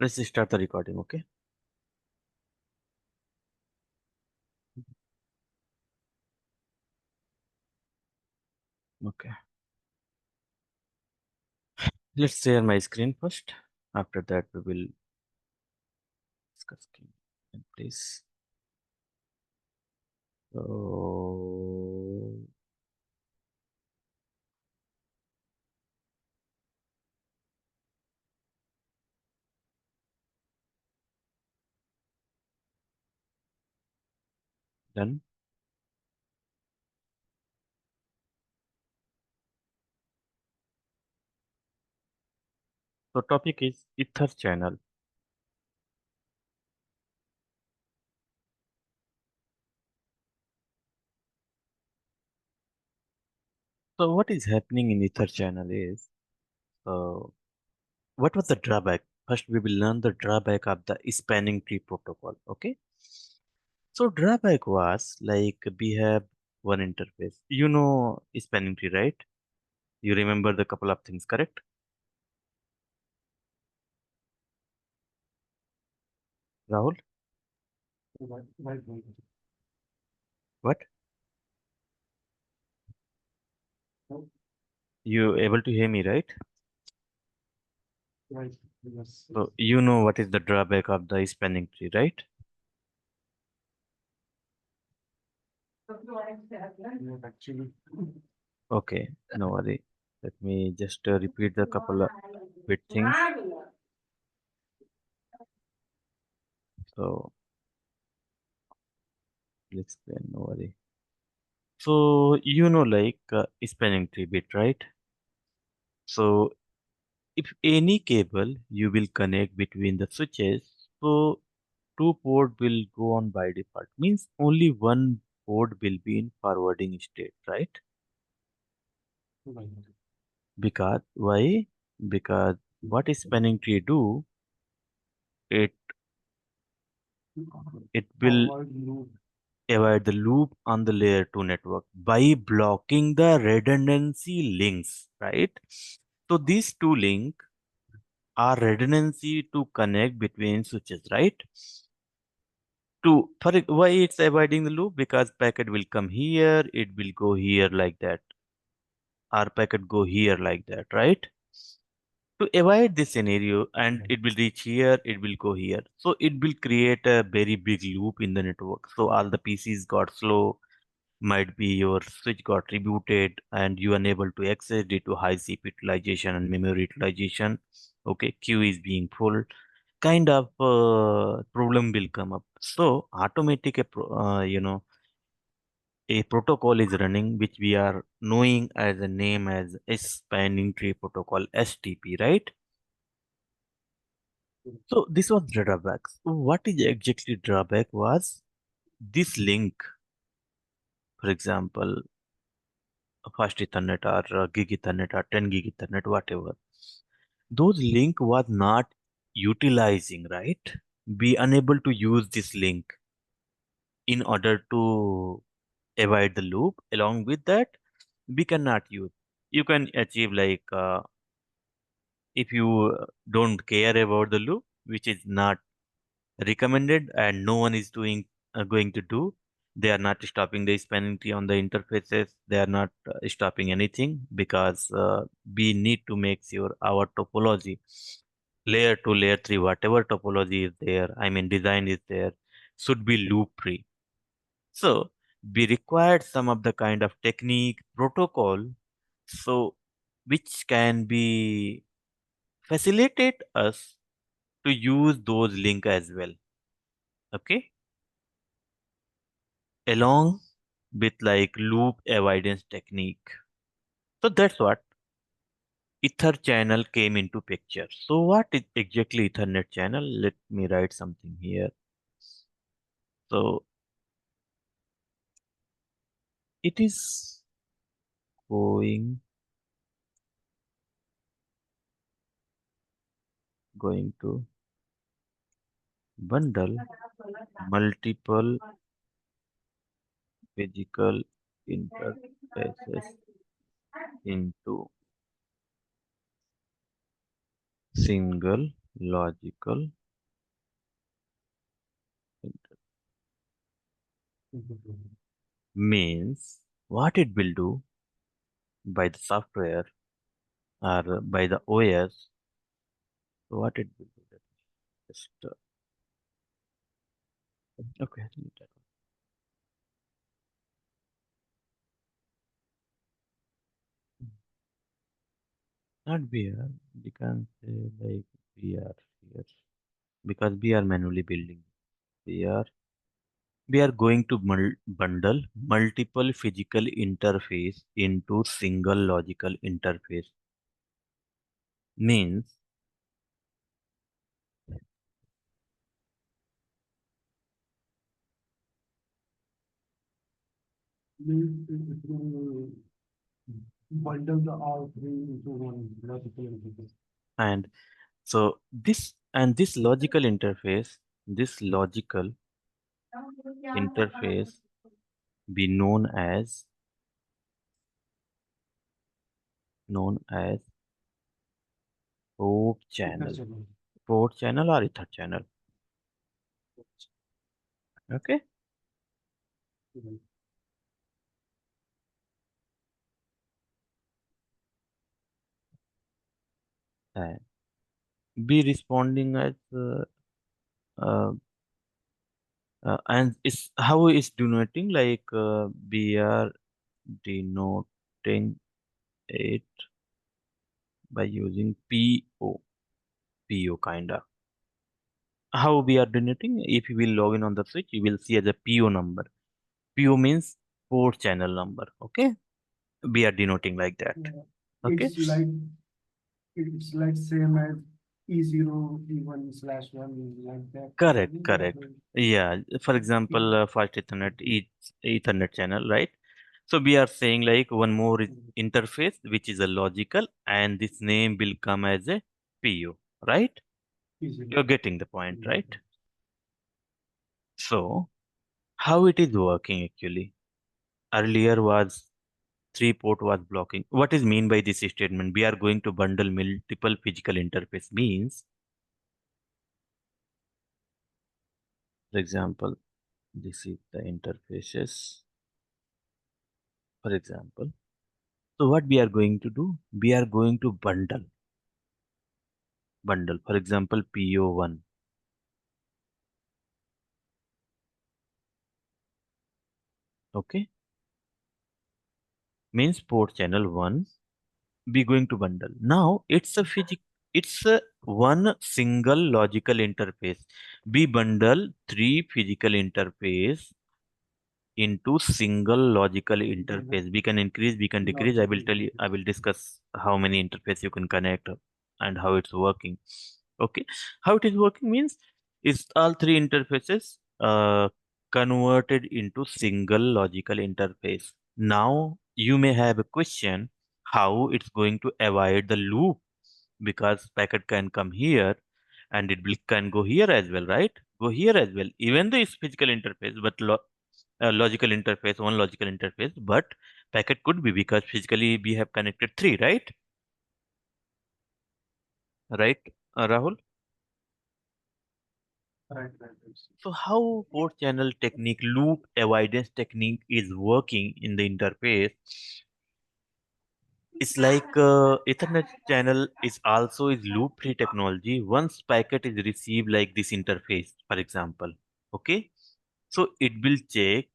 Let's start the recording, okay? Okay. Let's share my screen first. After that, we will discuss screen. Please. So, done. So, topic is Ether channel. So, what is happening in Ether channel is, what was the drawback? First, we will learn the drawback of the spanning tree protocol, okay? So, drawback was like we have one interface. You know spanning tree, right? You remember the couple of things, correct? Rahul? What? You able to hear me, right? So you know what is the drawback of the spanning tree, right? Okay, no worry. Let me just repeat the couple of bit things. So let's explain, no worry. So you know like spanning tree bit, right? So if any cable you will connect between the switches, so two port will go on by default. Means only one port will be in forwarding state, right? Because why? Because what is spanning tree do? It it will avoid the loop on the layer 2 network by blocking the redundancy links, right? So these two links are redundancy to connect between switches, right? Why it's avoiding the loop? Because packet will come here, it will go here like that. Our packet go here like that, right? To avoid this scenario and it will reach here, it will go here. So it will create a very big loop in the network. So all the PCs got slow, might be your switch got rebooted and you unable to access due to high CPU utilization and memory utilization. Okay, queue is being full. Kind of problem will come up. So automatic, a protocol is running which we are knowing as a name as spanning tree protocol STP, right? So this was drawback. So what is exactly drawback was this link, for example, fast Ethernet or gig Ethernet or 10 gig Ethernet, whatever. Those link was not utilizing, right? Be unable to use this link in order to avoid the loop. Along with that, we cannot use. You can achieve like if you don't care about the loop, which is not recommended and no one is doing going to do. They are not stopping the spanning tree on the interfaces. They are not stopping anything because we need to make sure our topology layer 2 layer 3 whatever topology is there, I mean design is there, should be loop free. So we required some of the kind of technique protocol, so which can be facilitate us to use those link as well, okay, along with like loop avoidance technique. So that's what ether channel came into picture. So what is exactly ethernet channel? Let me write something here. So it is going to bundle multiple physical interfaces into single logical means what it will do by the software or by the OS. What it will do? Just okay. Let me try. Not BR. You can say like BR here because we are manually building. We are going to bundle multiple physical interface into single logical interface. Means it will bundle the all three into one logical interface. And so this logical interface be known as port channel or ether channel. Okay. And be responding as uh, and it's how is denoting like we are denoting it by using PO kinda. How we are denoting? If you will log in on the switch, you will see as a PO number. PO means port channel number. Okay, we are denoting like that. Yeah. Okay. It's like same as E0, E1 slash 1 like that. Correct, correct. Yeah. For example, fast Ethernet, Ethernet channel, right? So we are saying like one more interface, which is a logical, and this name will come as a PO, right? You're getting the point, right? So how it is working actually? Earlier was three port was blocking. What is mean by this statement? We are going to bundle multiple physical interface means, for example, this is the interfaces, for example. So what we are going to do? We are going to bundle, for example, PO1. Okay, means port channel 1. We going to bundle. Now it's a one single logical interface. We bundle three physical interface into single logical interface. We can increase, we can decrease. I will tell you, I will discuss how many interface you can connect and how it's working. Okay, how it is working means is all three interfaces converted into single logical interface. Now you may have a question how it's going to avoid the loop, because packet can come here and it will can go here as well, right? Go here as well, even though it's physical interface, but logical interface, one logical interface, but packet could be because physically we have connected three, right? Right, Rahul? So how port channel technique, loop avoidance technique is working in the interface? It's like Ethernet channel is also is loop-free technology. Once packet is received like this interface, for example, okay, so it will check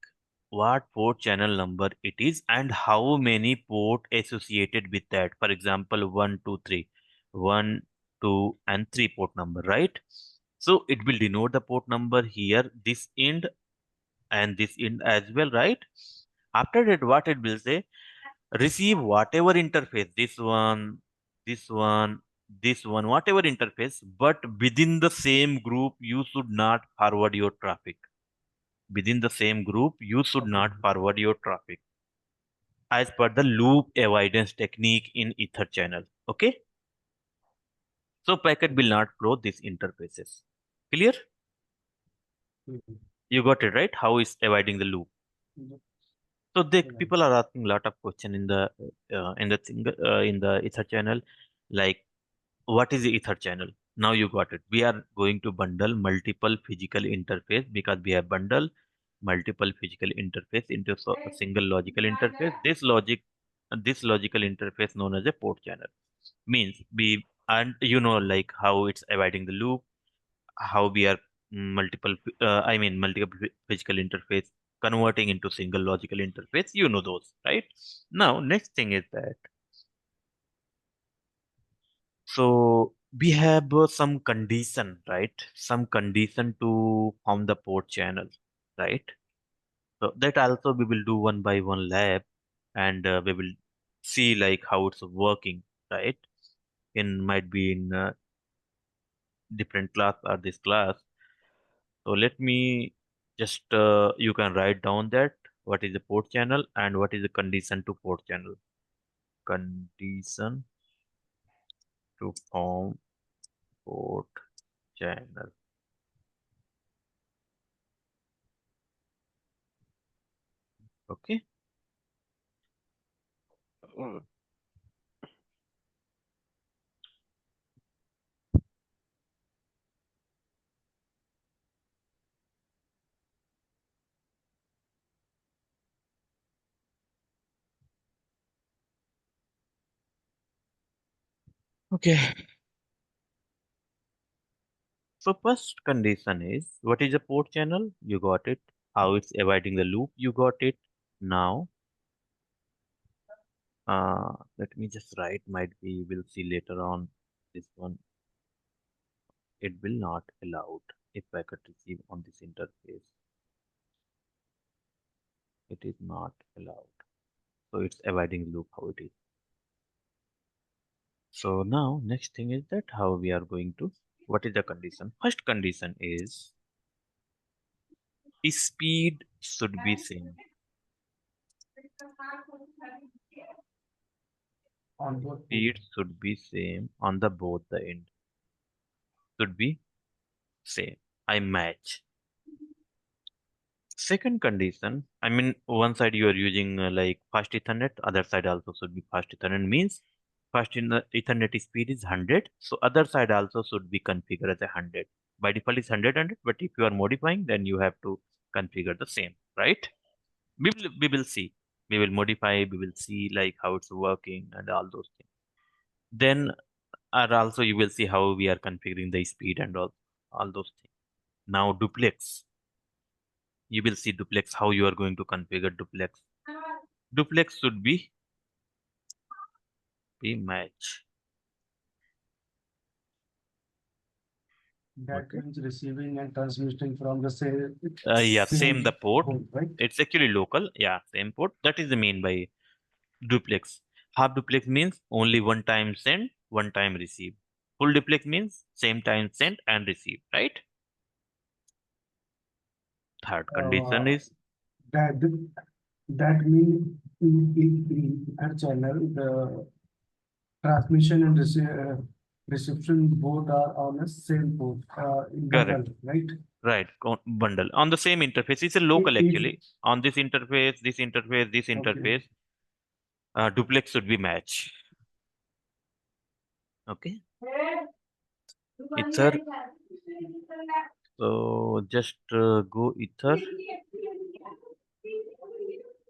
what port channel number it is and how many port associated with that. For example, 1, 2, 3, 1, 2, and 3 port number, right? So it will denote the port number here, this end and this end as well, right? After that, what it will say, receive whatever interface, this one, this one, whatever interface, but within the same group, you should not forward your traffic. Within the same group, you should not forward your traffic as per the loop avoidance technique in Ether channel. Okay. So packet will not flow these interfaces. Clear? You got it right? How is avoiding the loop? So they people are asking a lot of question in the Ether channel, like what is the Ether channel? Now you got it. We are going to bundle multiple physical interface because we have bundled multiple physical interface into a single logical interface. This logical interface known as a port channel means we, and you know, like how it's avoiding the loop, how we are multiple physical interface converting into single logical interface. You know those, right? Now, next thing is that so we have some condition, right? Some condition to form the port channel, right? So that also we will do one by one lab, and we will see like how it's working, right? In might be in different class or this class. So let me just you can write down that what is the port channel and what is the condition to port channel. Condition to form port channel. Okay. Mm. Okay. So first condition is what is a port channel? You got it. How it's avoiding the loop? You got it. Now, let me just write. Might be we'll see later on this one. It will not allowed if packet receive on this interface. It is not allowed. So it's avoiding loop how it is. So now next thing is that how we are going to, what is the condition? First condition is speed should be same. Speed should be same on the both the end. Should be same. I match. Second condition, I mean, one side you are using like fast Ethernet, other side also should be fast Ethernet. Means fast in the Ethernet speed is 100, so other side also should be configured as a 100. By default is 100, but if you are modifying, then you have to configure the same, right? We will see. We will modify. We will see like how it's working and all those things. Then, or also you will see how we are configuring the speed and all those things. Now duplex. You will see duplex how you are going to configure duplex. Duplex should be match. That Okay. means receiving and transmitting from the Yeah, same the same port. port, right? It's actually local. Yeah, same port. That is the mean by duplex. Half duplex means only one time send, one time receive. Full duplex means same time send and receive, right? Third condition Uh, is that that means in a channel, the transmission and reception both are on the same port in bundle, correct. right? Right, bundle on the same interface. It's a If, local if actually. On this okay. interface, duplex should be match. Okay. Ether. So just go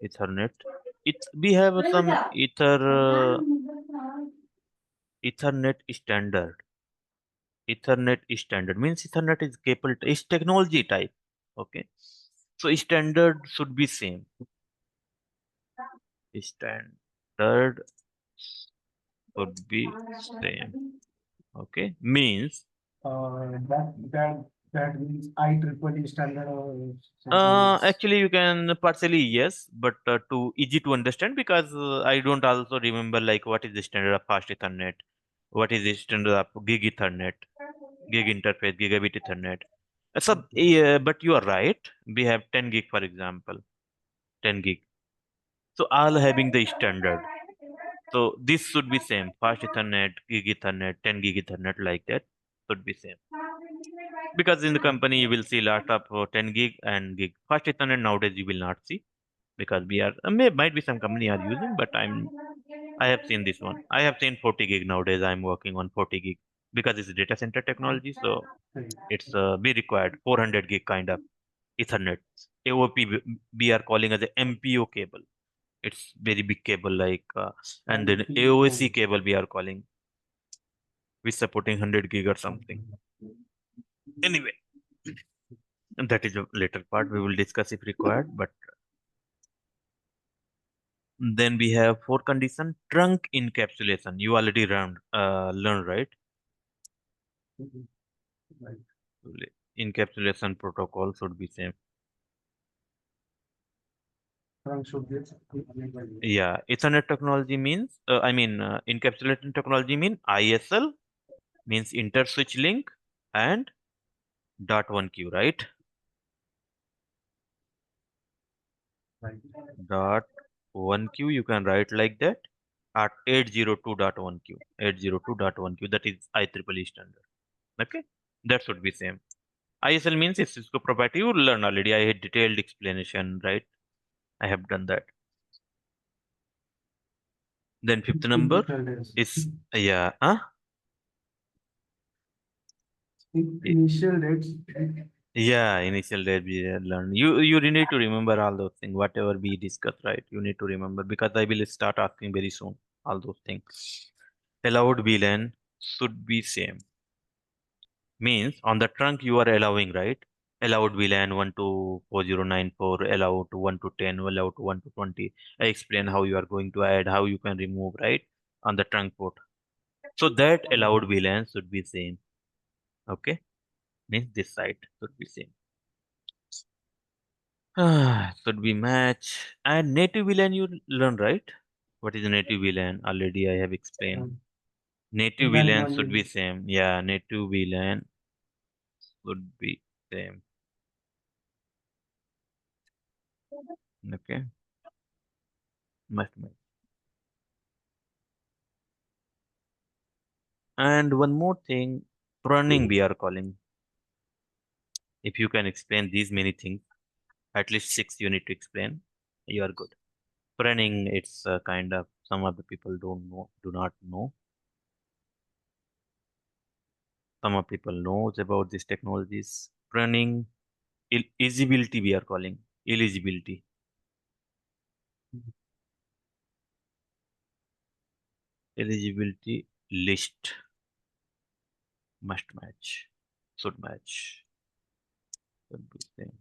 Ethernet. We have some Ethernet standard. Ethernet standard means Ethernet is capable. It's technology type. Okay. So standard should be same. Standard should be same. Okay. Means That means IEEE standard or something else. actually, you can partially yes, but too easy to understand because I don't also remember like what is the standard of fast Ethernet, what is the standard of gig Ethernet, gig interface, gigabit Ethernet. So, Okay. but you are right. We have 10 gig, for example, 10 gig. So all having the standard. So this should be same. Fast Ethernet, gig Ethernet, 10 gig Ethernet like that should be same. Because in the company you will see lot of 10 gig and gig. Fast Ethernet nowadays you will not see because we are might be some company are using, but I have seen this one. I have seen 40 gig nowadays. I'm working on 40 gig. because it's a data center technology. So Right. it's be required 400 gig kind of Ethernet. AOP we are calling as a MPO cable. It's very big cable like, and then AOSC MPO. cable we are calling, which supporting 100 gig or something. Anyway, that is a later part. We will discuss if required. But then we have four condition trunk encapsulation. You already learned, right? Right. Encapsulation protocol should be same. Trunk should be enabled. Yeah, Ethernet technology means, encapsulation technology means ISL means inter switch link and dot one queue, right? Right. Dot one queue you can write like that at 802.1q, 802.1q. That is IEEE standard. Okay, that should be same. ISL means it's Cisco proprietary. You learn already. I had detailed explanation, right? I have done that. Then fifth number Initial days. is, yeah, huh? Initial dates. Yeah, initial date we learn. You need to remember all those things, whatever we discuss, right? You need to remember because I will start asking very soon all those things. Allowed VLAN should be same. Means on the trunk you are allowing, right? Allowed VLAN 1 to 4094, allowed to 1 to 10, allowed to 1 to 20. I explain how you are going to add, how you can remove, right? On the trunk port. So that allowed VLAN should be same. Okay? Means this side should be same. Should be match. And native VLAN you learn, right? What is native VLAN? Already I have explained. Native Then VLAN should be one same. Yeah, native VLAN should be same. Okay, must match. And one more thing, pruning we are calling. If you can explain these many things, at least six you need to explain, you are good. Pruning, it's kind of some of the people don't know, do not know. Some of people knows about these technologies. Pruning, eligibility we are calling. Eligibility. Eligibility list must match. Should match. Should be same.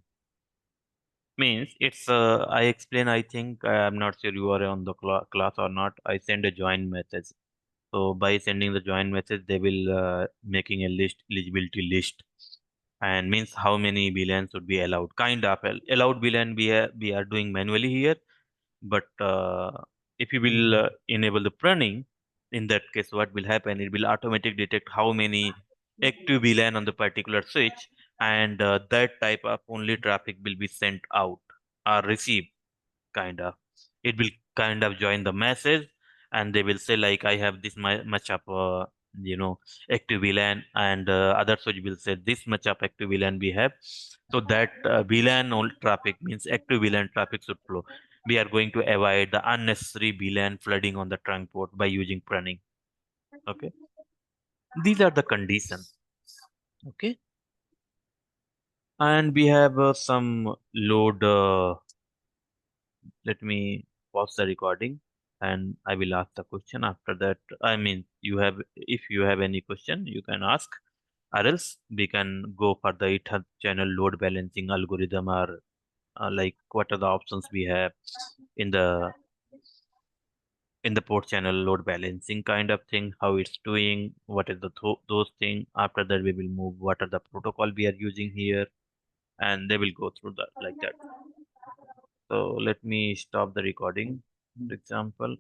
Means it's I explain, I think I'm not sure you are on the class or not. I send a join message. So by sending the join message they will making a list, eligibility list, and means how many VLANs would be allowed, kind of allowed VLAN we are doing manually here. But if you will enable the pruning, in that case what will happen, it will automatically detect how many active VLAN on the particular switch, and that type of only traffic will be sent out or received, kind of. It will kind of join the message, and they will say like I have this much of you know active VLAN, and other switch will say this much of active VLAN we have. So that VLAN all traffic means active VLAN traffic should flow. We are going to avoid the unnecessary VLAN flooding on the trunk port by using pruning. Okay, these are the conditions. Okay, and we have some load. Let me pause the recording and I will ask the question. After that, if you have any question, you can ask, or else we can go for the Ether channel load balancing algorithm, or like what are the options we have in the port channel load balancing kind of thing, how it's doing, what is the those thing. After that, we will move what are the protocol we are using here, and they will go through that like that. So let me stop the recording, for example.